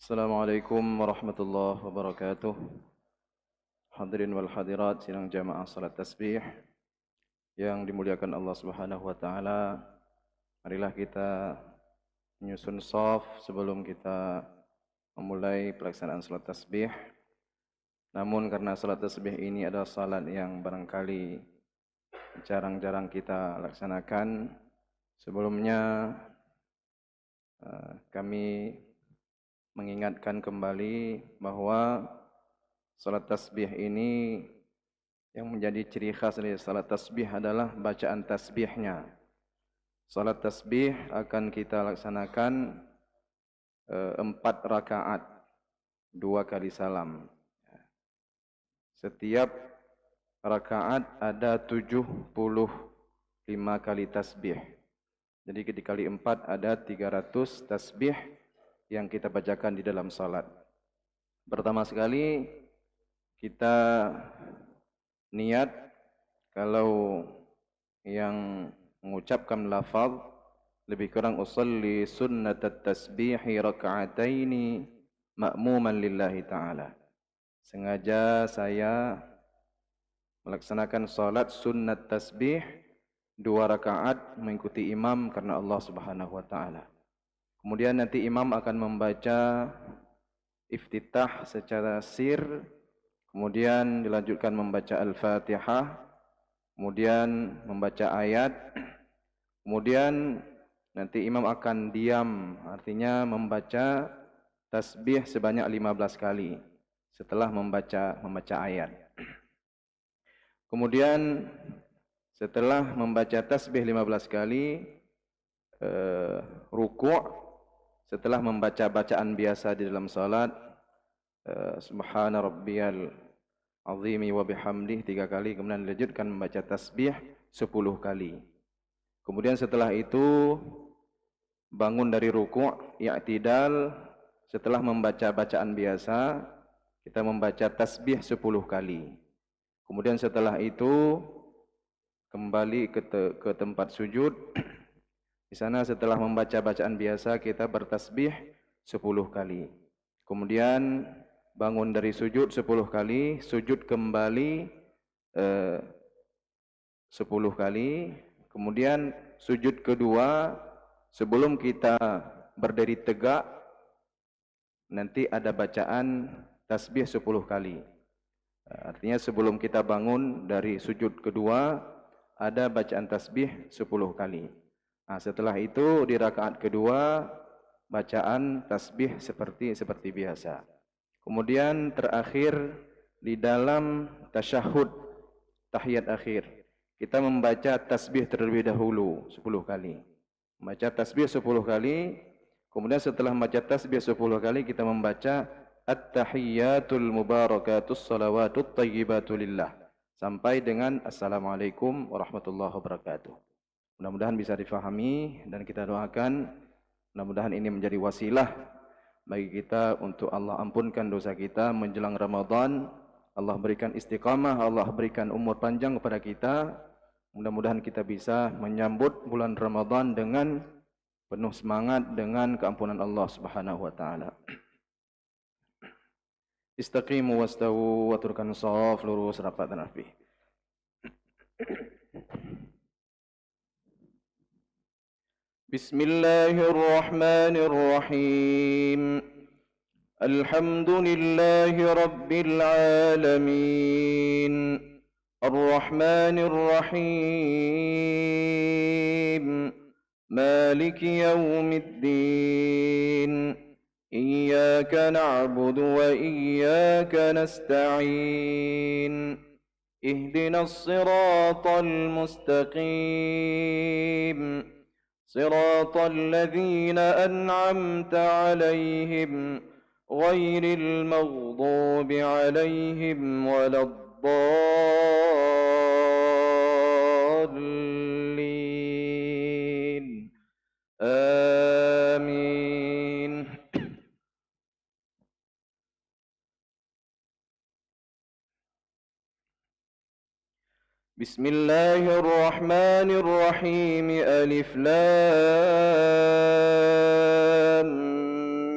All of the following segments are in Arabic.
Assalamualaikum warahmatullahi wabarakatuh. Hadirin wal hadirat sidang jamaah salat tasbih yang dimuliakan Allah Subhanahu wa taala. Marilah kita menyusun shaf sebelum kita memulai pelaksanaan salat tasbih. Namun karena salat tasbih ini adalah salat yang barangkali jarang-jarang kita laksanakan, sebelumnya kami mengingatkan kembali bahwa salat tasbih ini yang menjadi ciri khas dari salat tasbih adalah bacaan tasbihnya. Salat tasbih akan kita laksanakan 4 rakaat, 2 kali salam. Setiap rakaat ada 75 kali tasbih. Jadi dikali 4 ada 300 tasbih yang kita bacakan di dalam salat. Pertama sekali kita niat, kalau yang mengucapkan lafaz lebih kurang usalli sunnatat tasbihi raka'ataini ma'muman lillahi ta'ala. Sengaja saya melaksanakan salat sunnat tasbih 2 rakaat mengikuti imam karena Allah Subhanahu wa taala. Kemudian nanti imam akan membaca iftitah secara sir, kemudian dilanjutkan membaca Al-Fatihah, kemudian membaca ayat, kemudian nanti imam akan diam, artinya membaca tasbih sebanyak 15 kali setelah membaca ayat. Kemudian setelah membaca tasbih 15 kali, ruku'. Setelah membaca bacaan biasa di dalam salat, Subhana rabbiyal azimi wa bihamdih 3 kali, kemudian dilanjutkan membaca tasbih 10 kali. Kemudian setelah itu bangun dari ruku', i'tidal. Setelah membaca bacaan biasa, kita membaca tasbih 10 kali. Kemudian setelah itu kembali ke tempat sujud. Di sana setelah membaca bacaan biasa kita bertasbih 10 kali. Kemudian bangun dari sujud 10 kali, sujud kembali 10 kali. Kemudian sujud kedua sebelum kita berdiri tegak nanti ada bacaan tasbih 10 kali. Artinya sebelum kita bangun dari sujud kedua ada bacaan tasbih 10 kali. Setelah itu di rakaat kedua bacaan tasbih seperti biasa. Kemudian terakhir di dalam tasyahud tahiyat akhir kita membaca tasbih terlebih dahulu 10 kali. Membaca tasbih 10 kali, kemudian setelah membaca tasbih 10 kali kita membaca at-tahiyyatul mubarakatus salawatut thayyibatu lillah sampai dengan assalamualaikum warahmatullahi wabarakatuh. Mudah-mudahan bisa difahami dan kita doakan mudah-mudahan ini menjadi wasilah bagi kita untuk Allah ampunkan dosa kita menjelang Ramadan. Allah berikan istiqamah, Allah berikan umur panjang kepada kita. Mudah-mudahan kita bisa menyambut bulan Ramadan dengan penuh semangat dengan keampunan Allah Subhanahu wa taala. Istaqimu wastawu waturkan shaf, lurus rapat dan rapi. Bismillahirrahmanirrahim. Alhamdulillahi rabbil alamin. Ar-Rahmanir-Rahim. Maliki yawmiddin. Iyyaka na'budu wa iyyaka nasta'in. Ihdinas siratal mustaqim. صراط الذين أنعمت عليهم غير المغضوب عليهم ولا الضالين آمين. بسم الله الرحمن الرحيم. ألف لام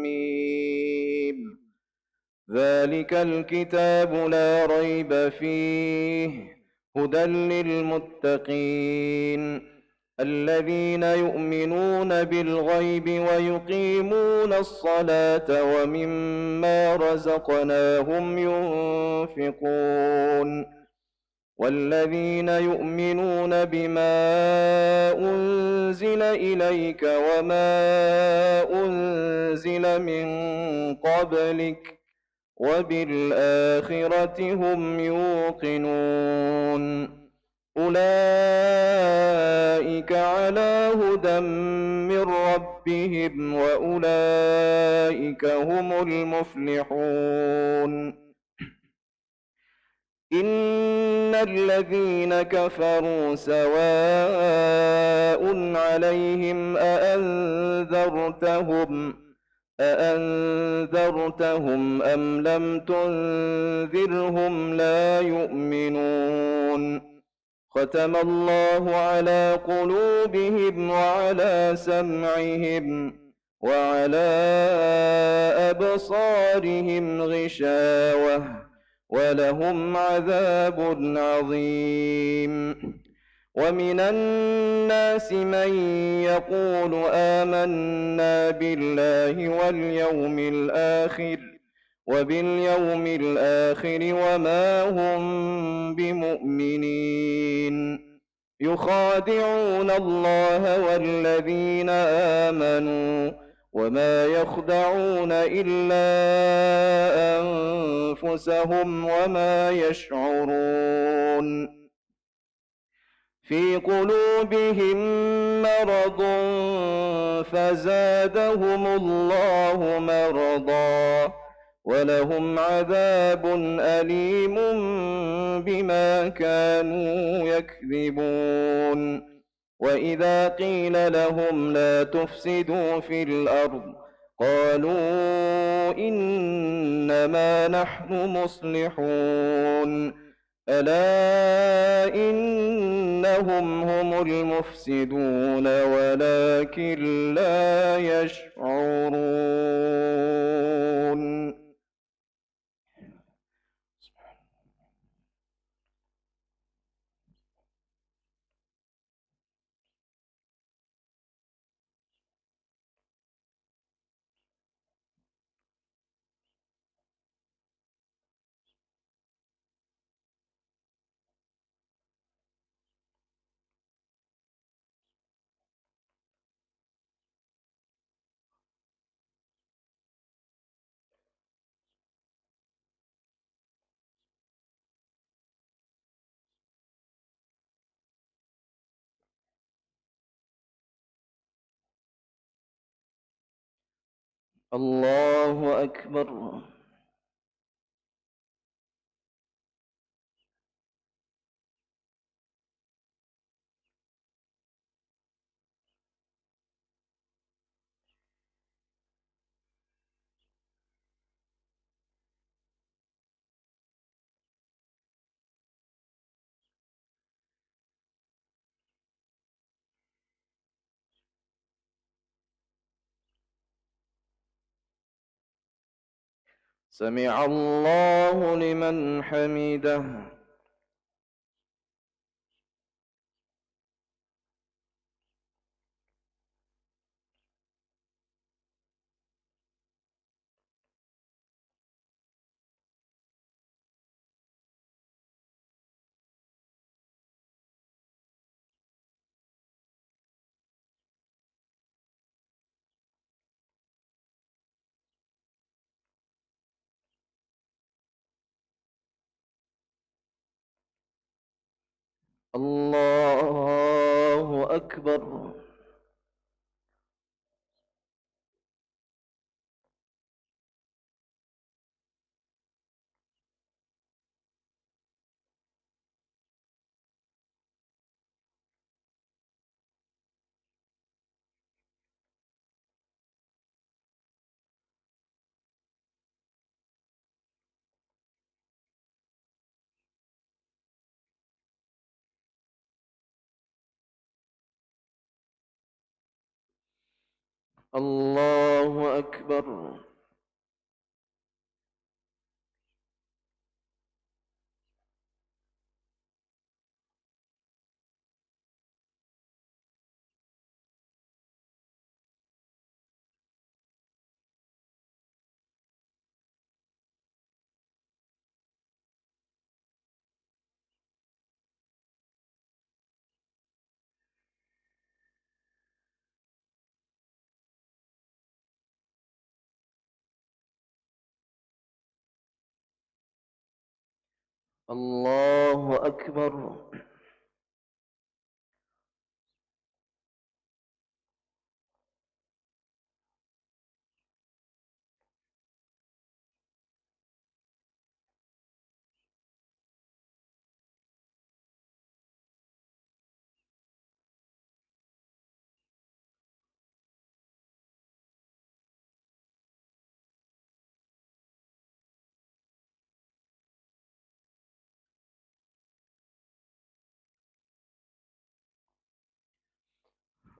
ميم. ذلك الكتاب لا ريب فيه هدى للمتقين الذين يؤمنون بالغيب ويقيمون الصلاة ومما رزقناهم ينفقون والذين يؤمنون بما أنزل إليك وما أنزل من قبلك وبالآخرة هم يوقنون أولئك على هدى من ربهم وأولئك هم المفلحون إن الذين كفروا سواء عليهم أأنذرتهم أم لم تنذرهم لا يؤمنون ختم الله على قلوبهم وعلى سمعهم وعلى أبصارهم غشاوة ولهم عذاب عظيم ومن الناس من يقول آمنا بالله وباليوم الآخر وما هم بمؤمنين يخادعون الله والذين آمنوا وما يخدعون إلا أنفسهم وما يشعرون في قلوبهم مرض فزادهم الله مرضا ولهم عذاب أليم بما كانوا يكذبون وإذا قيل لهم لا تفسدوا في الأرض قالوا إنما نحن مصلحون ألا إنهم هم المفسدون ولكن لا يشعرون. الله أكبر. سمع الله لمن حمده. الله أكبر. الله أكبر. الله أكبر.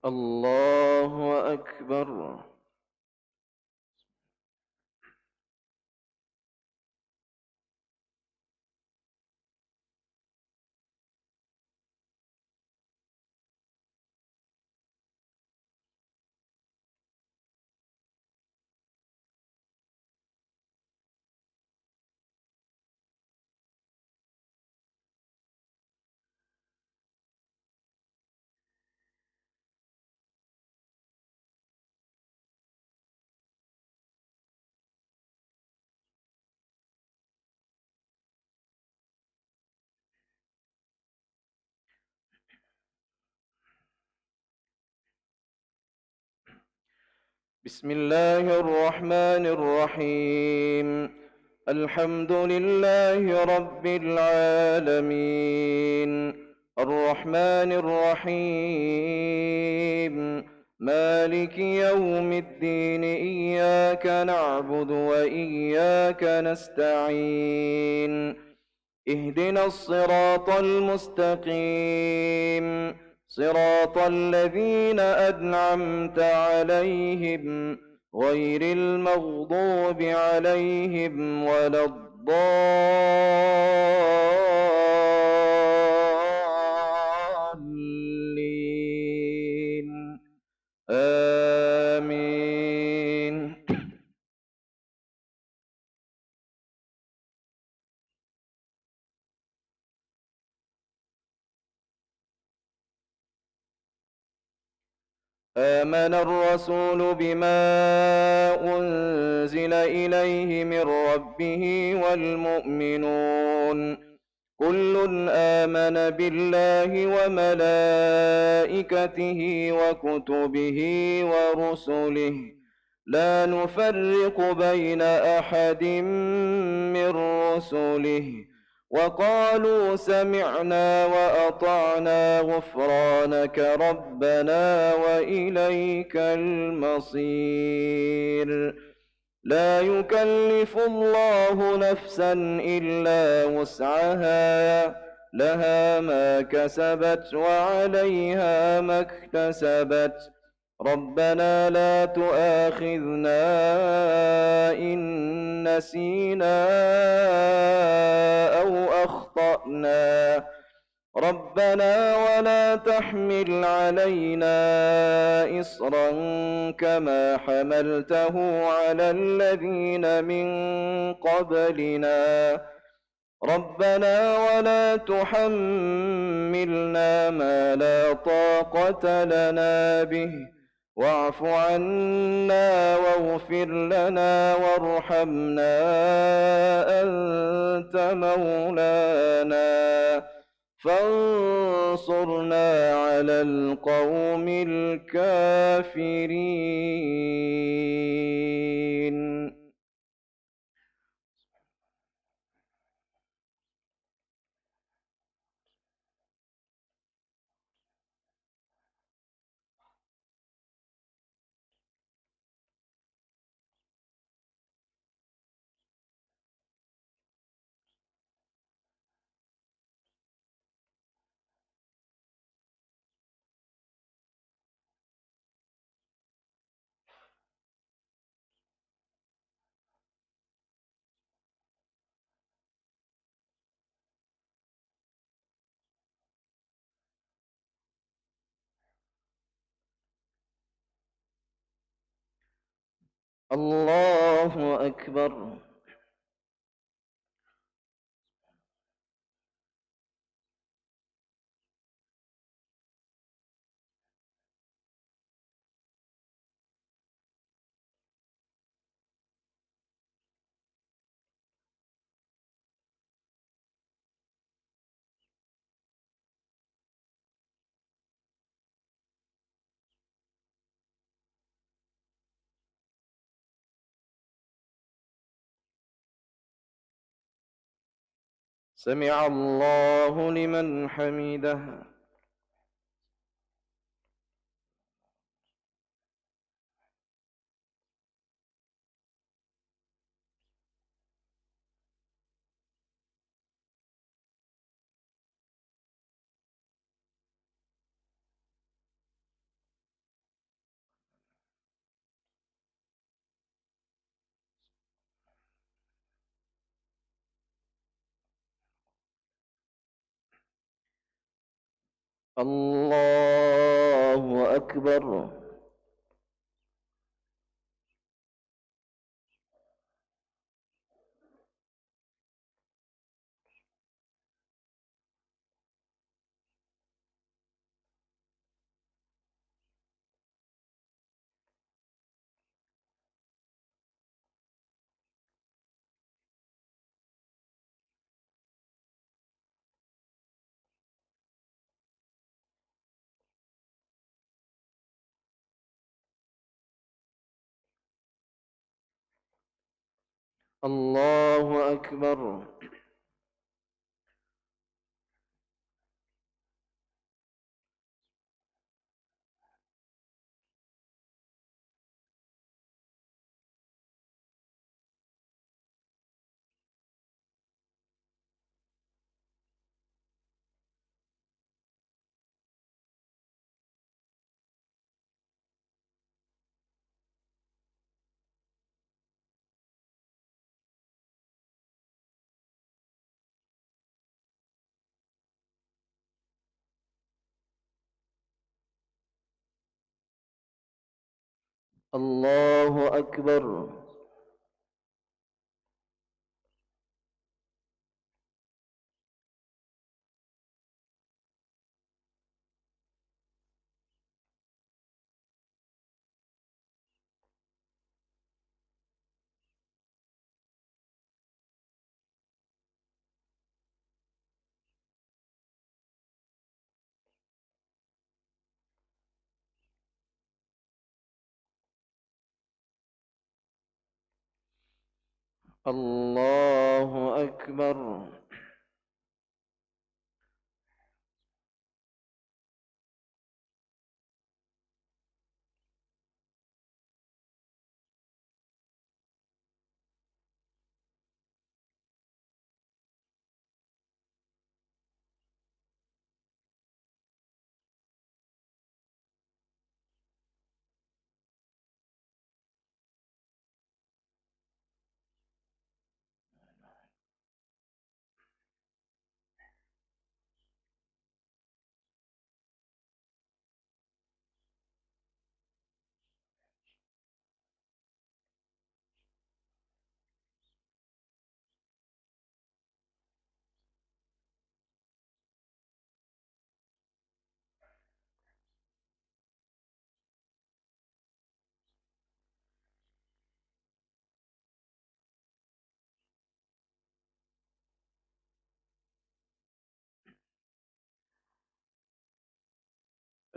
الله أكبر. بسم الله الرحمن الرحيم. الحمد لله رب العالمين، الرحمن الرحيم، مالك يوم الدين. إياك نعبد وإياك نستعين. اهدنا الصراط المستقيم، صراط الذين أنعمت عليهم غير المغضوب عليهم ولا الضالين. آمين. آمن الرسول بما أنزل إليه من ربه والمؤمنون كل آمن بالله وملائكته وكتبه ورسله لا نفرق بين أحد من رسله وقالوا سمعنا وأطعنا غفرانك ربنا وإليك المصير. لا يكلف الله نفسا إلا وسعها، لها ما كسبت وعليها ما اكتسبت. ربنا لا تؤاخذنا إن نسينا أو أخطأنا. ربنا ولا تحمل علينا إصرا كما حملته على الذين من قبلنا. ربنا ولا تحملنا ما لا طاقة لنا به، واعف عنا واغفر لنا وارحمنا أنت مولانا فانصرنا على القوم الكافرين. الله أكبر. سمع الله لمن حمده. الله أكبر. الله أكبر. الله أكبر. الله أكبر.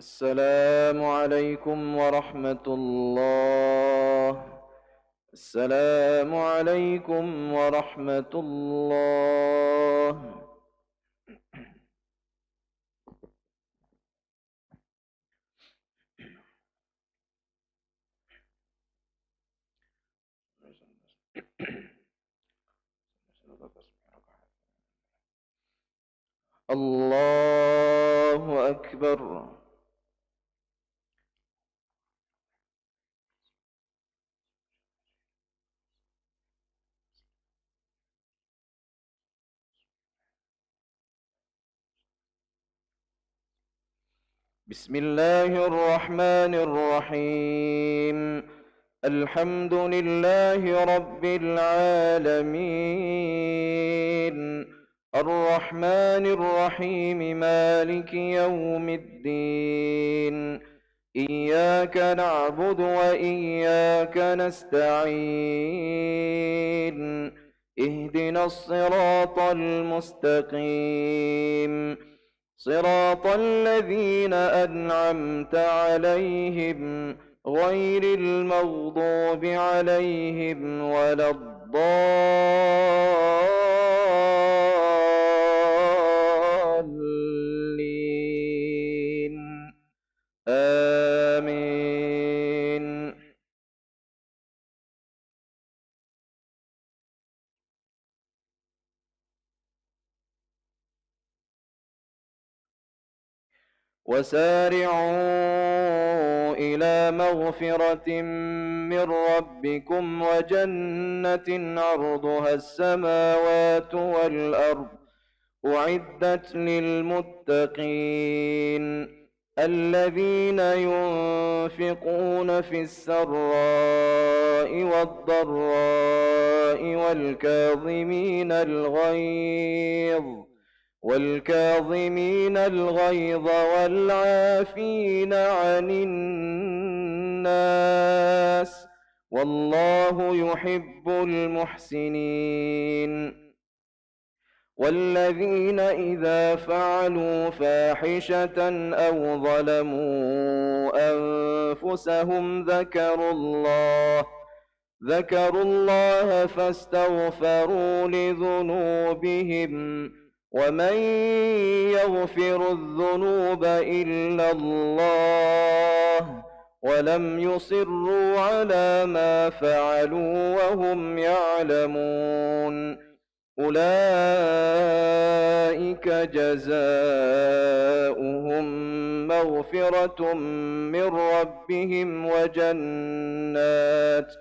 السلام عليكم ورحمة الله. السلام عليكم ورحمة الله. الله أكبر. بسم الله الرحمن الرحيم. الحمد لله رب العالمين، الرحمن الرحيم، مالك يوم الدين. إياك نعبد وإياك نستعين. اهدنا الصراط المستقيم، صراط الذين أنعمت عليهم غير المغضوب عليهم ولا الضالين. وسارعوا إلى مغفرة من ربكم وجنة عرضها السماوات والأرض أعدت للمتقين الذين ينفقون في السراء والضراء والكاظمين الغيظ والعافين عن الناس والله يحب المحسنين والذين إذا فعلوا فاحشة أو ظلموا أنفسهم ذكروا الله فاستغفروا لذنوبهم ومن يغفر الذنوب إلا الله ولم يصروا على ما فعلوا وهم يعلمون أولئك جزاؤهم مغفرة من ربهم وجنات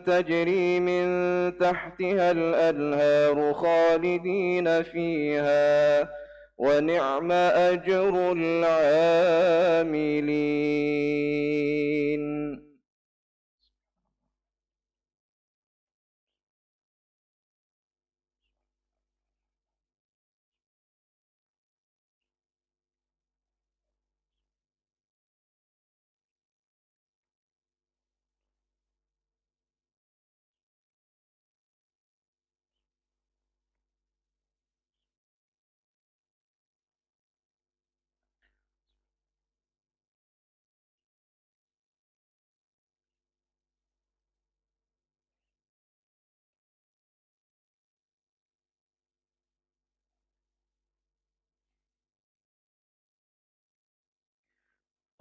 تجري من تحتها الأنهار خالدين فيها ونعم أجر العاملين.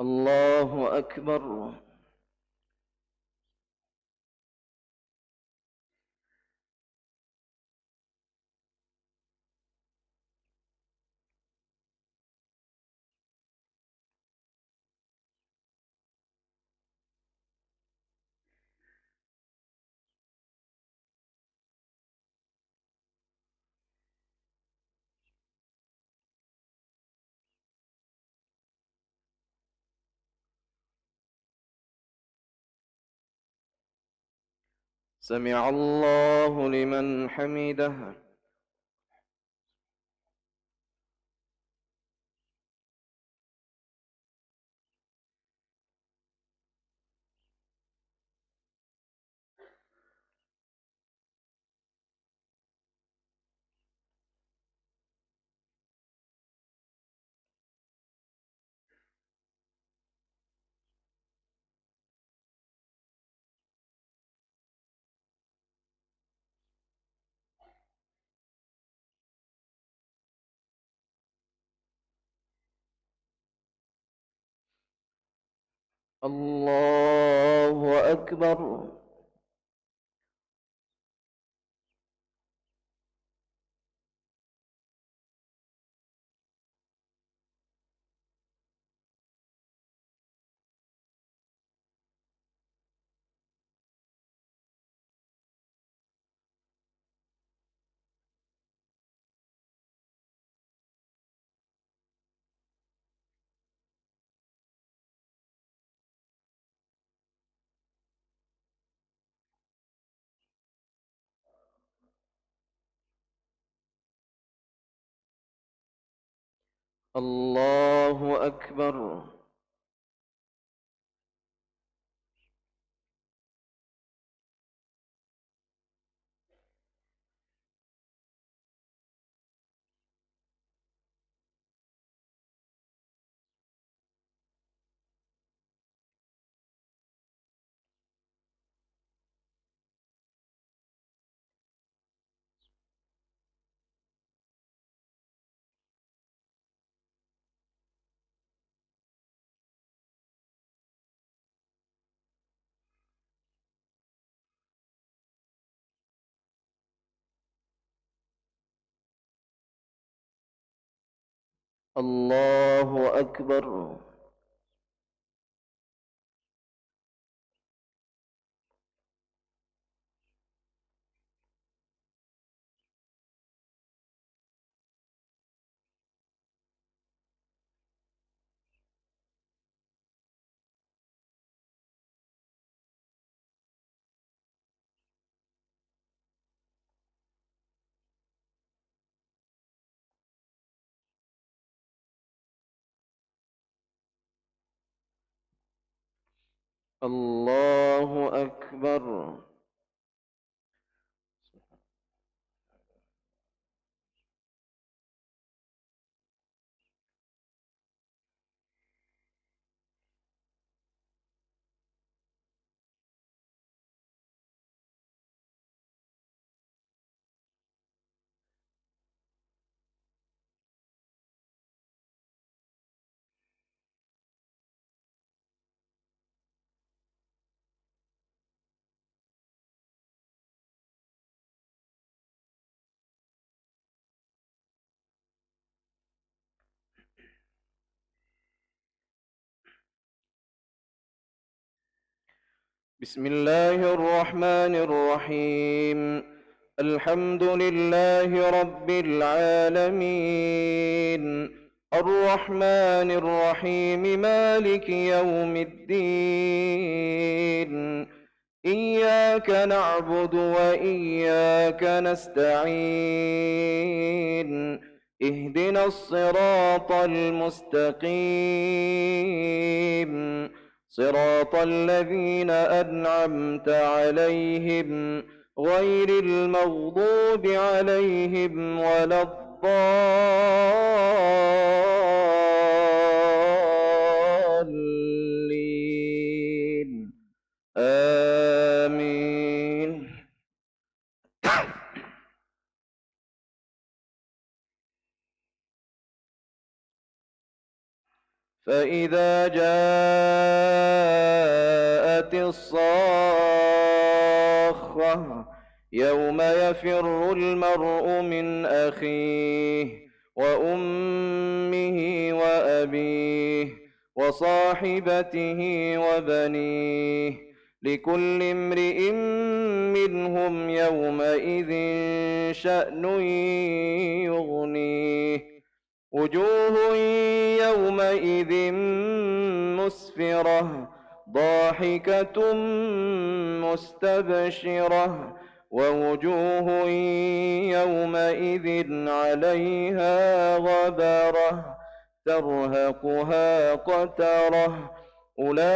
الله أكبر. سمع الله لمن حمده. الله أكبر. الله أكبر. الله أكبر. الله أكبر. بسم الله الرحمن الرحيم. الحمد لله رب العالمين، الرحمن الرحيم، مالك يوم الدين. إياك نعبد وإياك نستعين. اهدنا الصراط المستقيم، صراط الذين أنعمت عليهم غير المغضوب عليهم ولا الضالين. آمين. فإذا جاءت الصاخة يوم يفر المرء من أخيه وأمه وأبيه وصاحبته وبنيه، لكل امرئ منهم يومئذ شأن يغنيه. وجوه يومئذ مسفرة ضاحكة مستبشرة، ووجوه يومئذ عليها غبرة ترهقها قترة. أولئك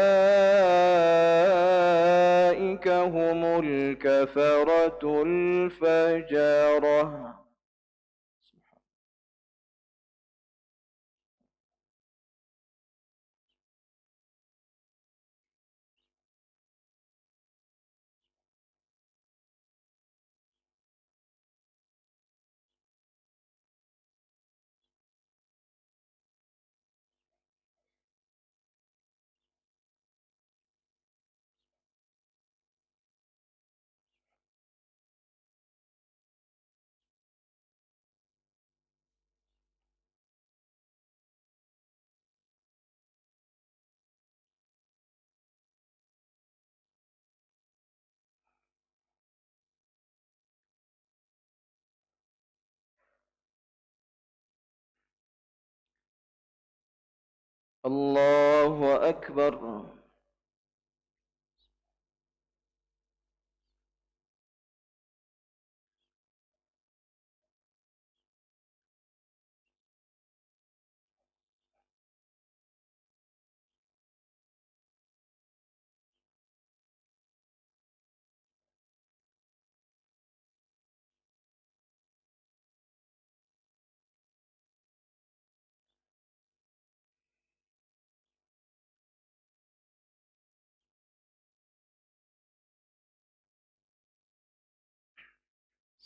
هم الكفرة الفجرة. الله أكبر.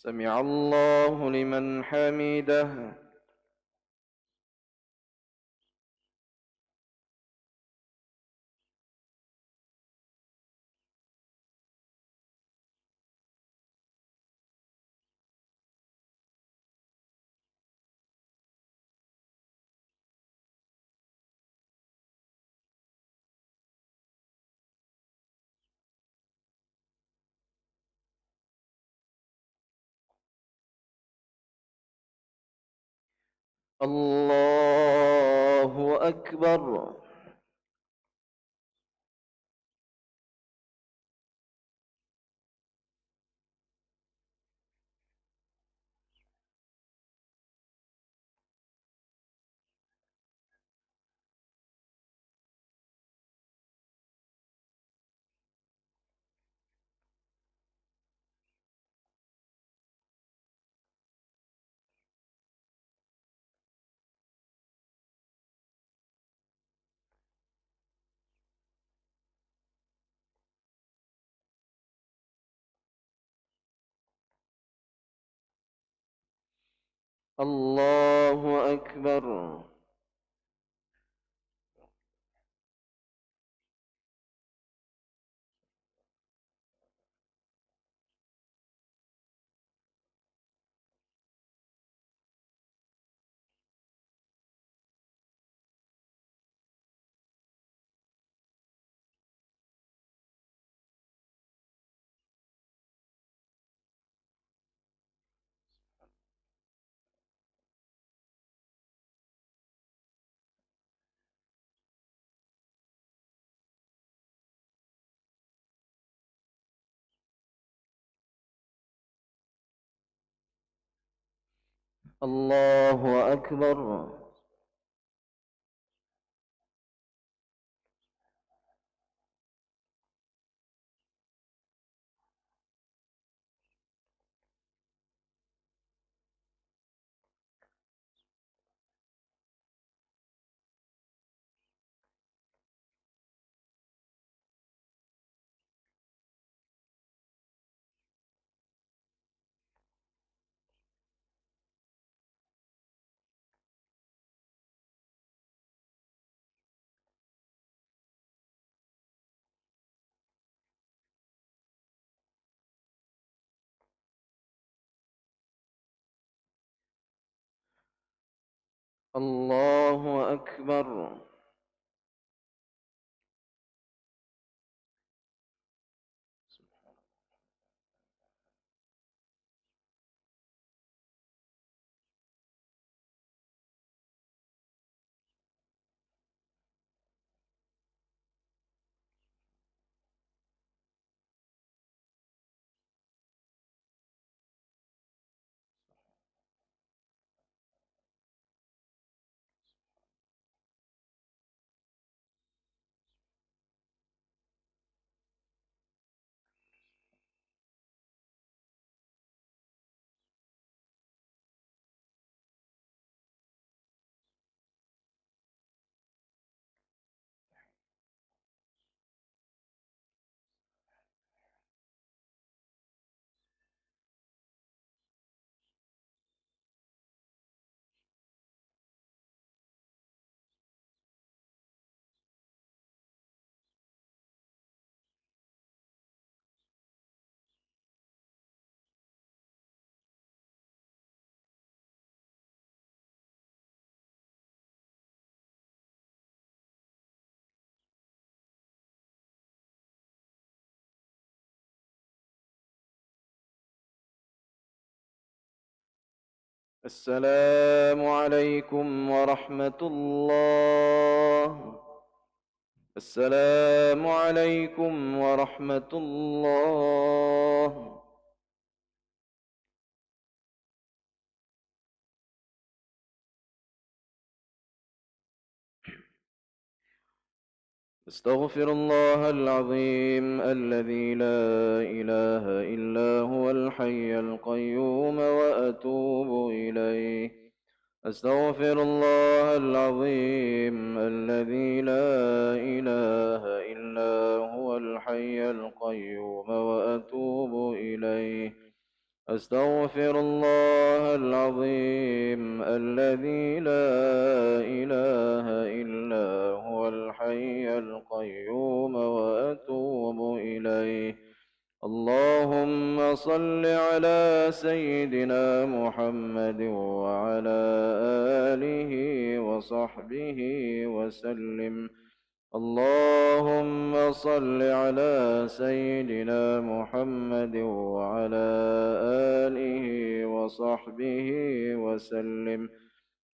سمع الله لمن حمده. الله أكبر. الله أكبر. الله أكبر. الله أكبر. السلام عليكم ورحمة الله. السلام عليكم ورحمة الله. استغفر الله العظيم الذي لا إله إلا هو الحي القيوم وأتوب إليه. أستغفر الله العظيم الذي لا إله إلا هو الحي القيوم وأتوب إليه. أستغفر الله العظيم الذي لا إله إلا هو الحي القيوم وأتوب إليه. اللهم صل على سيدنا محمد وعلى آله وصحبه وسلم. اللهم صل على سيدنا محمد وعلى آله وصحبه وسلم.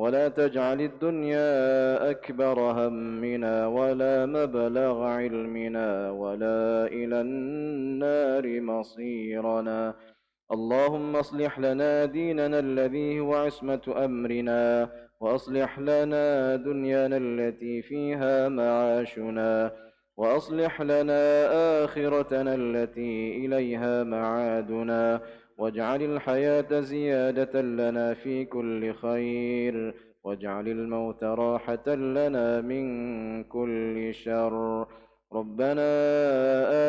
ولا تجعل الدنيا أكبر همنا ولا مبلغ علمنا ولا إلى النار مصيرنا. اللهم اصلح لنا ديننا الذي هو عصمة أمرنا، وأصلح لنا دنيانا التي فيها معاشنا، وأصلح لنا آخرتنا التي إليها معادنا، واجعل الحياة زيادة لنا في كل خير، واجعل الموت راحة لنا من كل شر. ربنا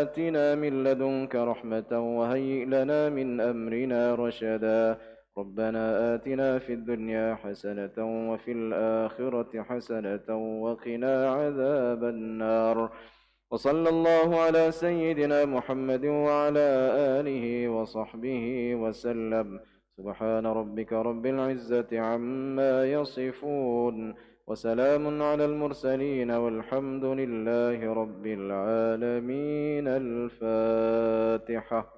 آتنا من لدنك رحمة وهيئ لنا من أمرنا رشدا. ربنا آتنا في الدنيا حسنة وفي الآخرة حسنة وقنا عذاب النار. وصلى الله على سيدنا محمد وعلى آله وصحبه وسلم. سبحان ربك رب العزة عما يصفون، وسلام على المرسلين والحمد لله رب العالمين. الفاتحة.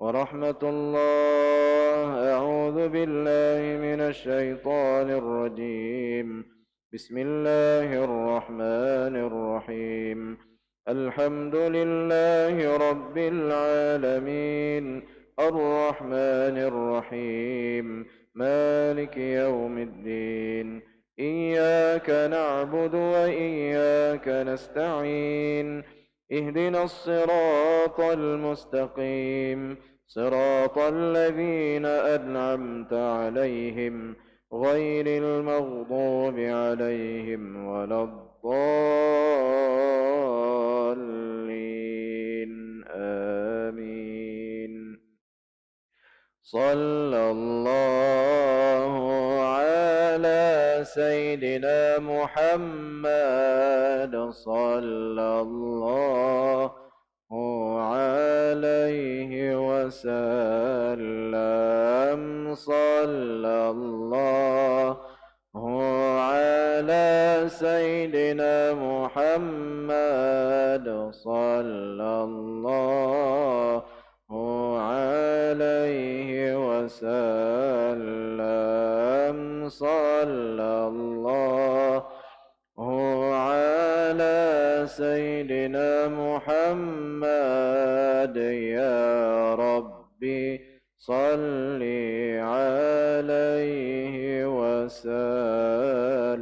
ورحمة الله. أعوذ بالله من الشيطان الرجيم. بسم الله الرحمن الرحيم. الحمد لله رب العالمين، الرحمن الرحيم، مالك يوم الدين. إياك نعبد وإياك نستعين. اهدنا الصراط المستقيم، صراط الذين أنعمت عليهم غير المغضوب عليهم ولا الضالين. آمين. صلى الله على سيدنا محمد، صلى الله عليه وسلم، صلى الله على سيدنا محمد، صلى الله عليه وسلم، صلى الله على سيدنا محمد. يا ربي صل عليه وسلم.